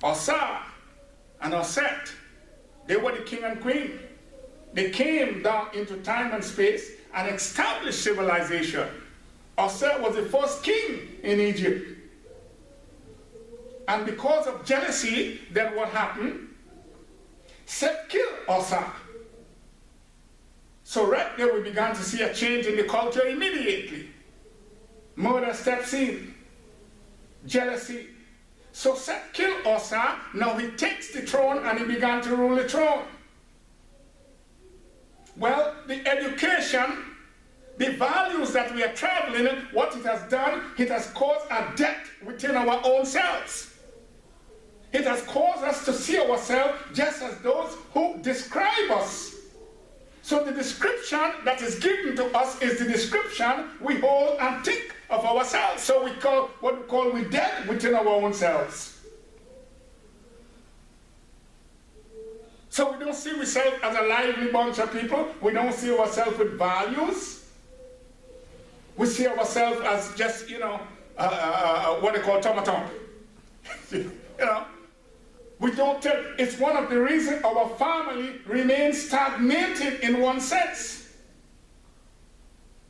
Asa and Oset, they were the king and queen. They came down into time and space and established civilization. Oset was the first king in Egypt. And because of jealousy, then what happened? Set killed Asa. So right there we began to see a change in the culture immediately. Murder steps in. Jealousy. So Seth killed Asa. Now he takes the throne and he began to rule the throne. Well, the education, the values that we are traveling in, what it has done, it has caused a debt within our own selves. It has caused us to see ourselves just as those who describe us. So the description that is given to us is the description we hold and think of ourselves. So we call what we dead within our own selves. So we don't see ourselves as a lively bunch of people. We don't see ourselves with values. We see ourselves as just, what they call automaton. We don't tell. It's one of the reasons our family remains stagnated in one sense.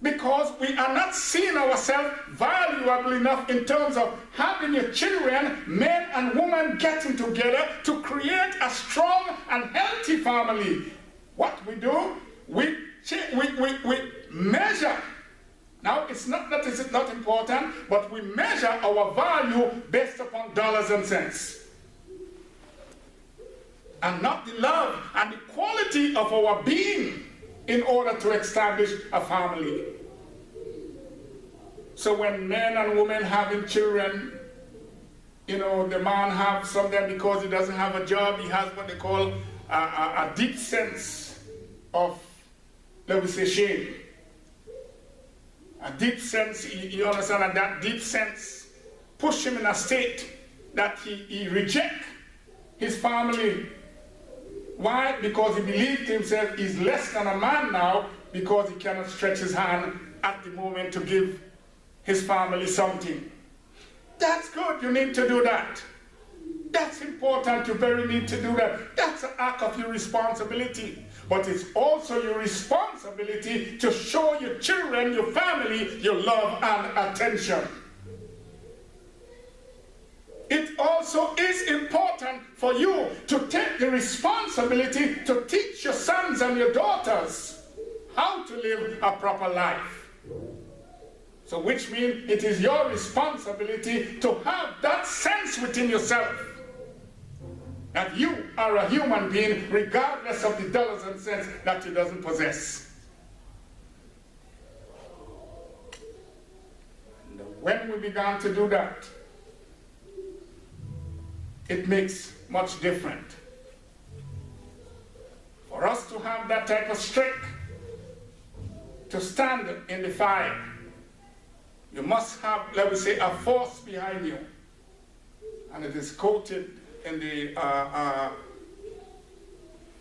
Because we are not seeing ourselves valuable enough in terms of having your children, men and women getting together to create a strong and healthy family. What we do, we measure. Now, it's not that it's not important, but we measure our value based upon dollars and cents. And not the love and the quality of our being in order to establish a family. So when men and women having children, the man has some of them because he doesn't have a job, he has what they call a deep sense of, let me say, shame. A deep sense, you understand, and that deep sense push him in a state that he rejects his family. Why? Because he believed himself he's less than a man now because he cannot stretch his hand at the moment to give his family something. That's good, you need to do that. That's important, you very need to do that. That's an act of your responsibility. But it's also your responsibility to show your children, your family, your love and attention. It also is important for you to take the responsibility to teach your sons and your daughters how to live a proper life. So which means it is your responsibility to have that sense within yourself that you are a human being regardless of the dollars and cents that you doesn't possess. And when we began to do that, it makes much different. For us to have that type of strength to stand in the fire, you must have, let me say, a force behind you. And it is quoted in the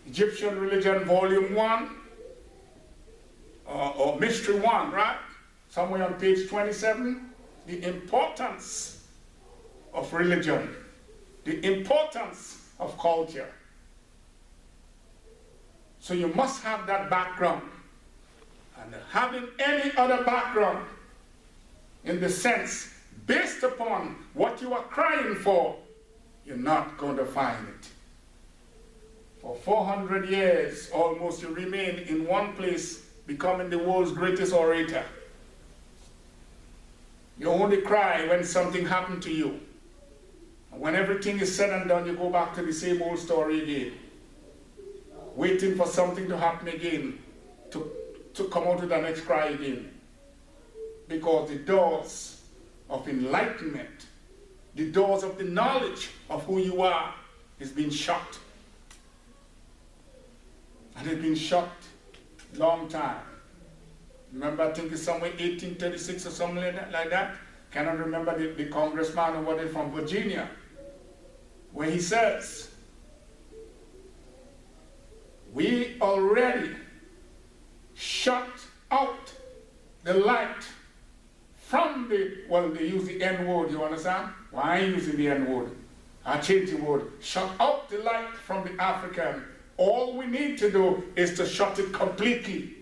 Egyptian Religion, Volume 1, or Mystery 1, right? Somewhere on page 27, the importance of religion. The importance of culture. So you must have that background. And having any other background in the sense based upon what you are crying for, you're not going to find it. For 400 years almost you remain in one place becoming the world's greatest orator. You only cry when something happened to you. When everything is said and done, you go back to the same old story again, waiting for something to happen again, to come out with the next cry again. Because the doors of enlightenment, the doors of the knowledge of who you are is being shut. And it's been shut long time. Remember, I think it's somewhere 1836 or something like that. Cannot remember the congressman or whatever from Virginia, where he says, we already shut out the light from the, well, they use the N-word, you understand? Why are you using the N-word? I change the word, shut out the light from the African. All we need to do is to shut it completely.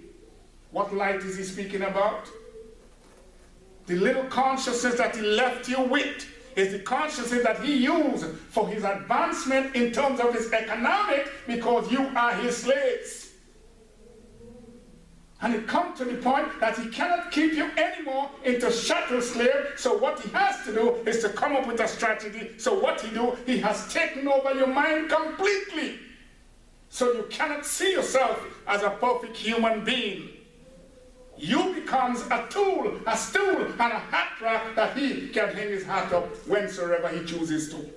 What light is he speaking about? The little consciousness that he left you with is the consciousness that he used for his advancement in terms of his economic, because you are his slaves. And it comes to the point that he cannot keep you anymore into chattel slave. So what he has to do is to come up with a strategy. So what he do, he has taken over your mind completely. So you cannot see yourself as a perfect human being. You becomes a tool, a stool, and a hat rack that he can hang his hat up whensoever he chooses to.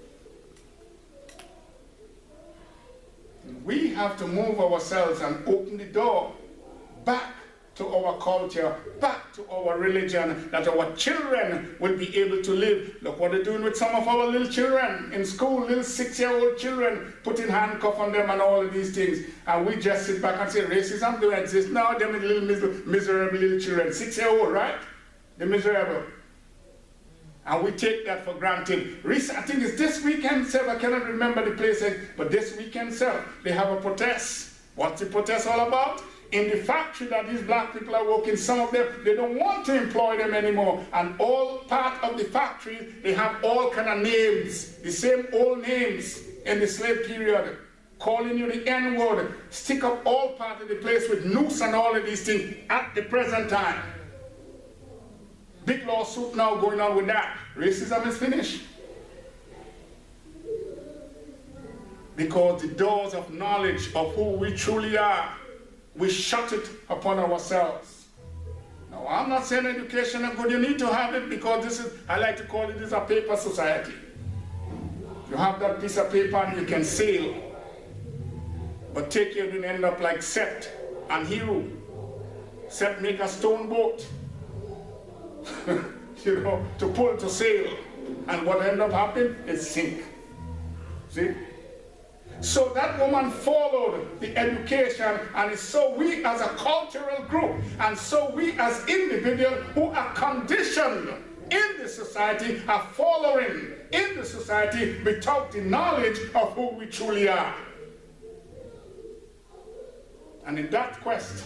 We have to move ourselves and open the door back to our culture, back to our religion, that our children will be able to live. Look what they're doing with some of our little children in school, little 6-year-old children, putting handcuffs on them and all of these things. And we just sit back and say, racism don't exist. No, them little miserable little children, 6-year-old, right? They're miserable. And we take that for granted. I think it's this weekend, sir, I cannot remember the place, but this weekend, sir, they have a protest. What's the protest all about? In the factory that these black people are working, some of them, they don't want to employ them anymore. And all part of the factory, they have all kind of names, the same old names in the slave period, calling you the N-word, stick up all part of the place with noose and all of these things at the present time. Big lawsuit now going on with that. Racism is finished. Because the doors of knowledge of who we truly are, we shut it upon ourselves. Now, I'm not saying education is good. You need to have it, because this is, I like to call it, this is a paper society. You have that piece of paper and you can sail. But take care, you end up like Seth and Hero. Seth make a stone boat, you know, to pull to sail. And what end up happening is sink. See? So that woman followed the education, and so we as a cultural group, and so we as individuals who are conditioned in the society are following in the society without the knowledge of who we truly are. And in that quest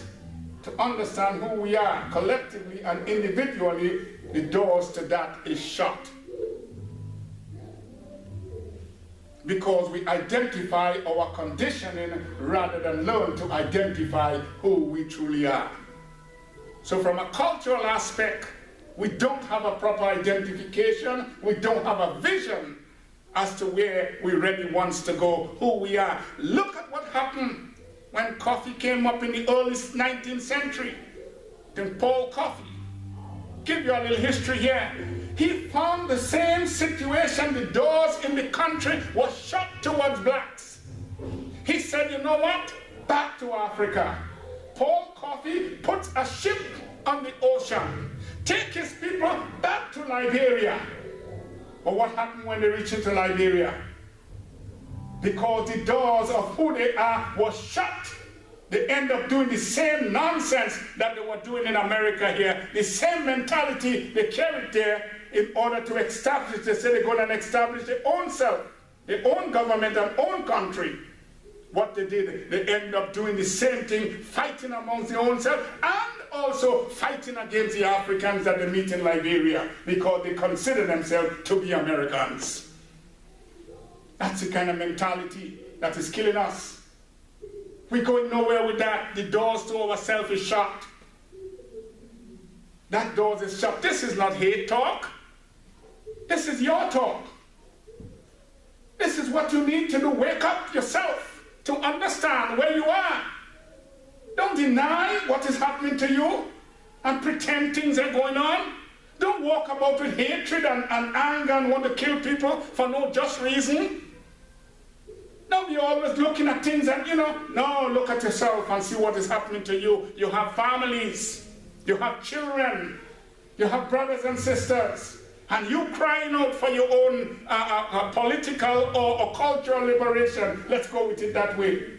to understand who we are collectively and individually, the doors to that is shut. Because we identify our conditioning rather than learn to identify who we truly are. So from a cultural aspect, we don't have a proper identification, we don't have a vision as to where we really want to go, who we are. Look at what happened when coffee came up in the early 19th century. Then Paul Coffey, give you a little history here. He found the same situation, the doors in the country was shut towards blacks. He said, you know what? Back to Africa. Paul Coffey puts a ship on the ocean, take his people back to Liberia. But what happened when they reached into Liberia? Because the doors of who they are was shut, they end up doing the same nonsense that they were doing in America here. The same mentality they carried there in order to establish, they say they're going to establish their own self, their own government and own country. What they did, they end up doing the same thing, fighting amongst their own self, and also fighting against the Africans that they meet in Liberia, because they consider themselves to be Americans. That's the kind of mentality that is killing us. We're going nowhere with that. The doors to ourselves is shut. That door is shut. This is not hate talk. This is your talk. This is what you need to do. Wake up yourself to understand where you are. Don't deny what is happening to you and pretend things are going on. Don't walk about with hatred and anger and want to kill people for no just reason. Don't be always looking at things and, no, look at yourself and see what is happening to you. You have families, you have children, you have brothers and sisters, and you crying out for your own political or cultural liberation. Let's go with it that way.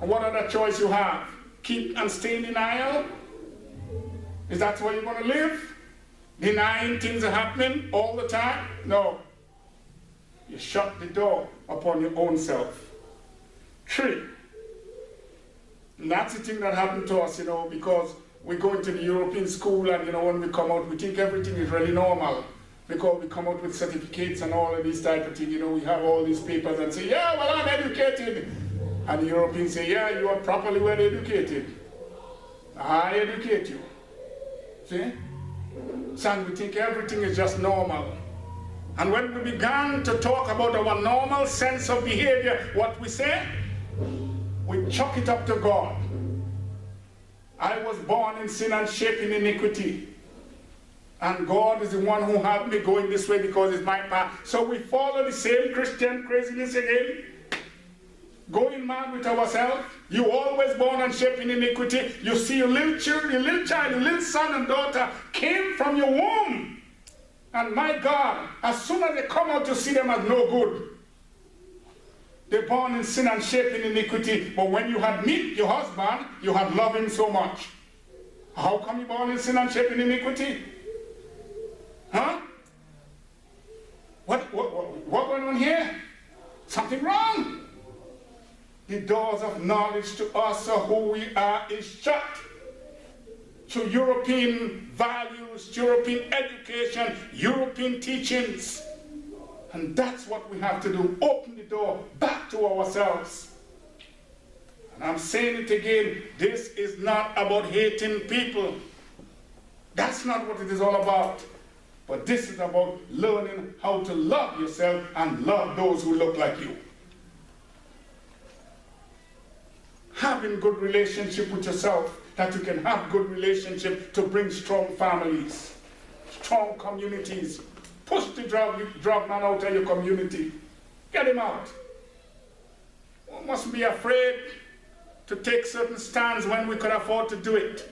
And what other choice you have? Keep and stay in denial? Is that where you're going to live? Denying things are happening all the time? No. You shut the door upon your own self. 3, and that's the thing that happened to us, because we go into the European school and, when we come out, we think everything is really normal. Because we come out with certificates and all of these type of things, we have all these papers and say, yeah, well, I'm educated. And the Europeans say, yeah, you are properly well educated. I educate you. See? So we think everything is just normal. And when we began to talk about our normal sense of behavior, what we say? We chuck it up to God. I was born in sin and shaped in iniquity. And God is the one who helped me going this way because it's my path. So we follow the same Christian craziness again. Going mad with ourselves. You always born and shaped in iniquity. You see your little child, your little son and daughter came from your womb. And my God, as soon as they come out, you see them as no good. They're born in sin and shaped in iniquity. But when you had meet your husband, you had loved him so much. How come you born in sin and shaped in iniquity? Huh? What going on here? Something wrong. The doors of knowledge to us of who we are is shut. To European values, European education, European teachings. And that's what we have to do. Open the door back to ourselves. And I'm saying it again, this is not about hating people. That's not what it is all about. But this is about learning how to love yourself and love those who look like you. Having good relationship with yourself, that you can have good relationship to bring strong families, strong communities. Push the drug man out of your community. Get him out. We mustn't be afraid to take certain stands when we could afford to do it.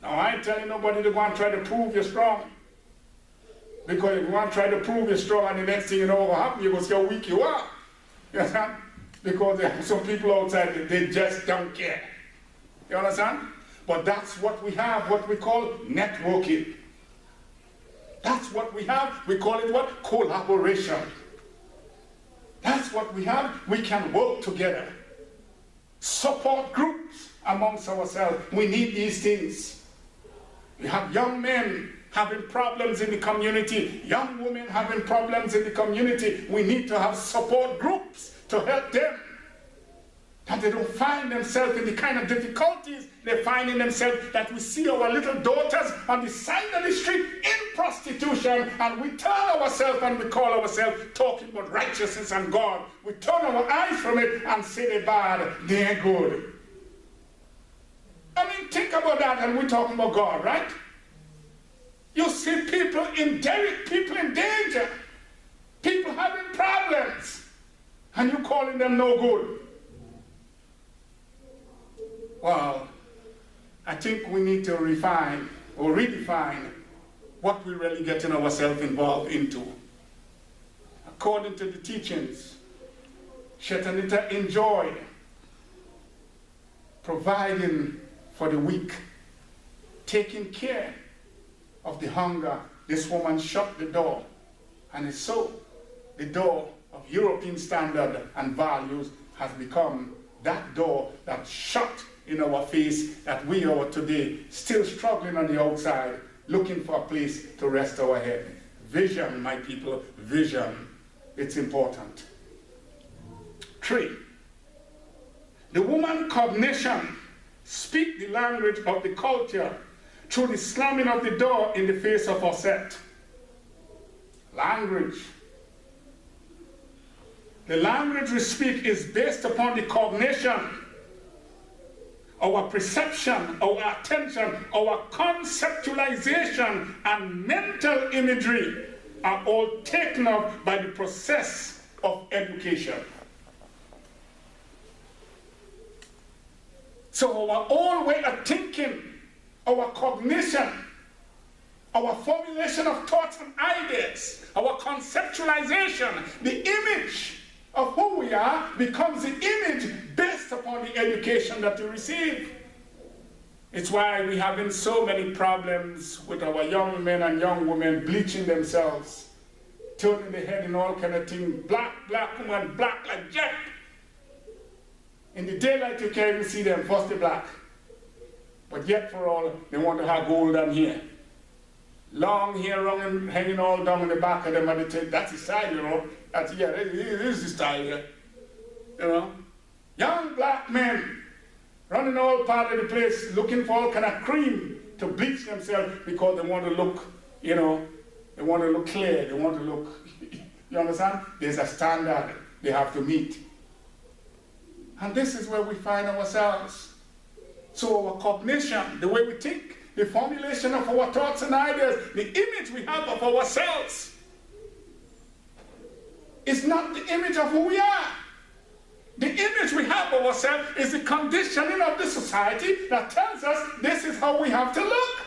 Now, I ain't telling nobody to go and try to prove you're strong. Because if you want to try to prove you're strong, and the next thing you know what will happen, you're going to see how weak you are. You understand? Because there are some people outside, they just don't care. You understand? But that's what we have, what we call networking. That's what we have. We call it what? Collaboration. That's what we have. We can work together. Support groups amongst ourselves. We need these things. We have young men having problems in the community, young women having problems in the community. We need to have support groups to help them, that they don't find themselves in the kind of difficulties they're finding themselves, that we see our little daughters on the side of the street in prostitution, and we turn ourselves and we call ourselves talking about righteousness and God. We turn our eyes from it and say they're bad, they're good. I mean, think about that, and we're talking about God, right? You see people in danger, people having problems, and you calling them no good. Well, I think we need to refine or redefine what we're really getting ourselves involved into. According to the teachings, Shetanita enjoyed providing for the weak, taking care of the hunger. This woman shut the door, and it's so the door of European standard and values has become that door that's shut in our face, that we are today still struggling on the outside, looking for a place to rest our head. Vision, my people, vision. It's important. 3, the woman cognition speak the language of the culture through the slamming of the door in the face of our set. Language. The language we speak is based upon the cognition, our perception, our attention, our conceptualization, and mental imagery are all taken up by the process of education. So our own way of thinking, our cognition, our formulation of thoughts and ideas, our conceptualization, the image of who we are becomes the image based upon the education that we receive. It's why we're having so many problems with our young men and young women bleaching themselves, turning the head and all kind of thing. Black woman, black like jet. In the daylight you can't even see them, first the black. But yet for all, they want to have golden hair. Long hair hanging all down in the back of them, and they think, that's the style, you know. That's, yeah, this is the style, yeah. You know. Young black men running all part of the place looking for all kind of cream to bleach themselves because they want to look, you know, they want to look clear, they want to look, you understand? There's a standard they have to meet. And this is where we find ourselves. So our cognition, the way we think, the formulation of our thoughts and ideas, the image we have of ourselves, is not the image of who we are. The image we have of ourselves is the conditioning of the society that tells us this is how we have to look.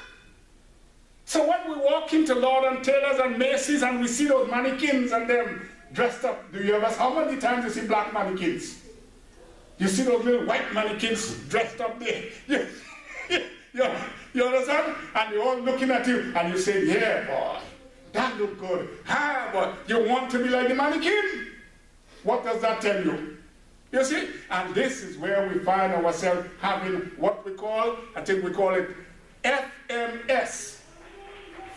So when we walk into Lord & Taylor's and Macy's and we see those mannequins and them dressed up, do you ever, how many times you see black mannequins? You see those little white mannequins dressed up there. You understand? And they're all looking at you and you say, yeah, boy, that look good. Ah, but you want to be like the mannequin? What does that tell you? You see? And this is where we find ourselves having what we call, I think we call it FMS,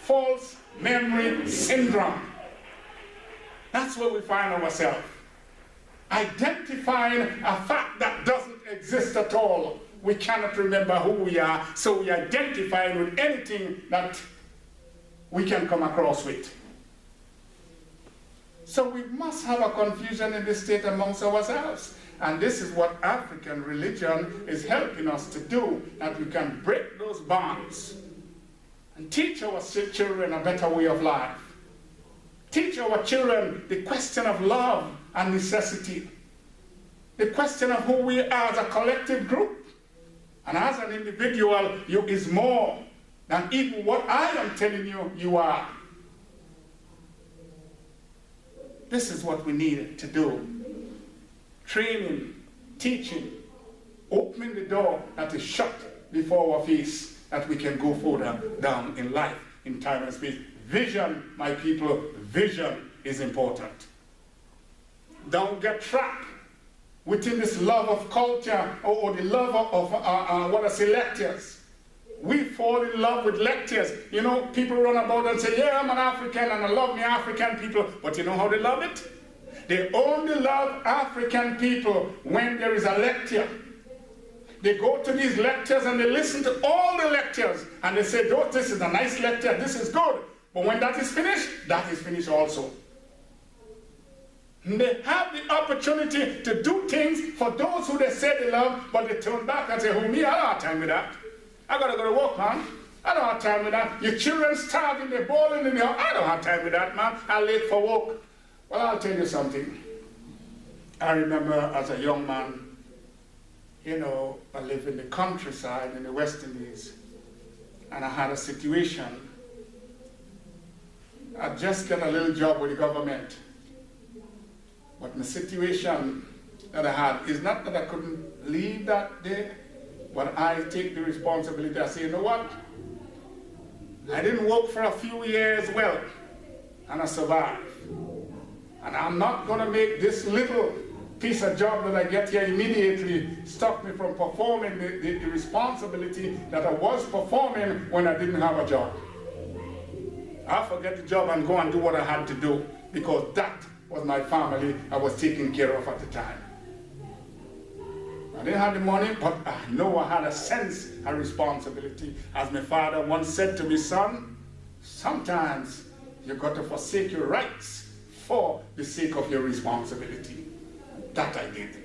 false memory syndrome. That's where we find ourselves. Identifying a fact that doesn't exist at all. We cannot remember who we are, so we identify with anything that we can come across with. So we must have a confusion in this state amongst ourselves. And this is what African religion is helping us to do, that we can break those bonds and teach our children a better way of life. Teach our children the question of love and necessity. The question of who we are as a collective group. And as an individual, you is more than even what I am telling you you are. This is what we need to do. Training, teaching, opening the door that is shut before our face, that we can go further down in life, in time and space. Vision, my people, vision is important. Don't get trapped within this love of culture or the love of what I say, lectures. We fall in love with lectures. You know, people run about and say, yeah, I'm an African and I love me African people. But you know how they love it? They only love African people when there is a lecture. They go to these lectures and they listen to all the lectures. And they say, oh, this is a nice lecture, this is good. But when that is finished also. And they have the opportunity to do things for those who they say they love, but they turn back and say, oh, me, I don't have time with that. I gotta go to work, man. I don't have time with that. Your children starving, they're bawling in the house. I don't have time with that, man. I'm late for work. Well, I'll tell you something. I remember as a young man, you know, I lived in the countryside in the West Indies, and I had a situation. I just got a little job with the government. But the situation that I had is not that I couldn't leave that day, but I take the responsibility. I say, you know what? I didn't work for a few years well, and I survived. And I'm not going to make this little piece of job that I get here immediately stop me from performing the responsibility that I was performing when I didn't have a job. I forget the job and go and do what I had to do, because that was my family I was taking care of at the time. I didn't have the money, but I know I had a sense of responsibility. As my father once said to me, son, sometimes you've got to forsake your rights for the sake of your responsibility. That I did.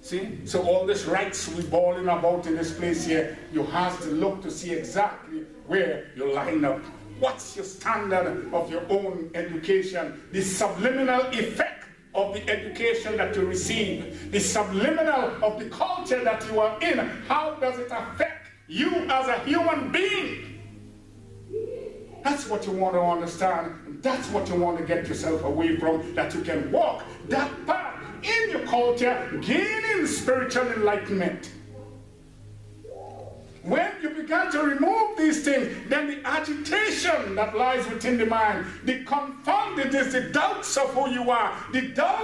See? So all these rights we bawling about in this place here, you have to look to see exactly where you line up. What's your standard of your own education? The subliminal effect of the education that you receive. The subliminal of the culture that you are in. How does it affect you as a human being? That's what you want to understand. And that's what you want to get yourself away from, that you can walk that path in your culture, gaining spiritual enlightenment. When you begin to remove these things, then the agitation that lies within the mind, the confoundedness, the doubts of who you are, the doubt